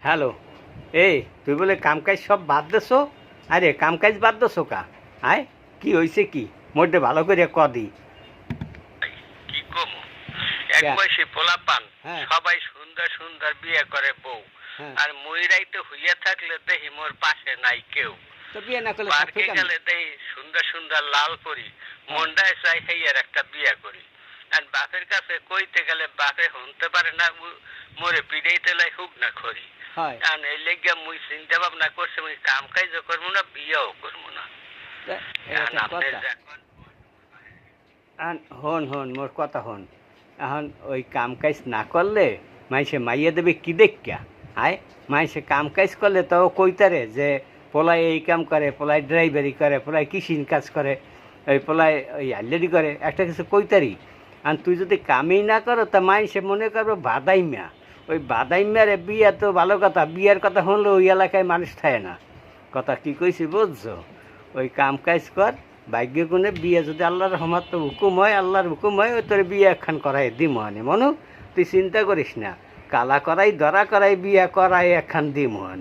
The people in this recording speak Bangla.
হ্যালো, এই তুই বলে কাম কাজ সব বাদ দেছো? আরে কাম কাজ বাদ দেছো কা? আয় কি হয়েছে কি মধ্যে ভালো করে কদি। কি কমু এক ক্যা? বয়সী পোলাপান হ্যাঁ সবাই সুন্দর সুন্দর বিয়ে করে বউ, হ্যাঁ, আর মুইরাই তো হইয়া থাকলে দেখি মোর পাশে নাই কেউ। তো বিয়ে না করলে থাকবে পার্কে কেন? গেলে দেখি সুন্দর সুন্দর লাল পরি, হ্যাঁ মনটায় চাই হেয়ার একটা বিয়ে করি। আর বাপের কাছে কইতে গেলে বাপে শুনতে পারে না, মোরে পিড়াইতে লাই হুক না করি। হয়। কারণ এই লেগে মুই চিন্তা ভাবনা করছি মুই কাম কাজও করবো না, বিয়েও করবো না। তা এখন এটা আপনার কথা। এখন হন হন মোর কথা হন। এখন ওই কাম কাজ না করলে মাইসে মাইয়া দেবে কি দেখা? আয় মাইসে কাম কাজ করলে তো কইতারে যে পোলায় এই কাম করে, পোলায় ড্রাইভারি করে, পোলায় কৃষি কাজ করে, ওই পোলায় ওই আল্লারি করে, একটা কিছু কইতারি। আর তুই যদি কামই না করো তা মাইসে মনে করবো বাদাইম্যা। ওই বাদাইম্যারে বিয়া তো ভালো কথা, বিয়ার কথা শুনলে ওই এলাকায় মানুষ থাকে না। কথা কি কইছি বুঝছো? ওই কাম কাজ কর, ভাগ্য গুণে বিয়ে যদি আল্লাহর রহমত হুকুম হয়, আল্লাহর হুকুম হয়, ওই তোর বিয়ে একখান করাই দিমহানে মনু। তুই চিন্তা করিস না, কালা করাই ধরা করাই বিয়ে করাই একখান দিমহান।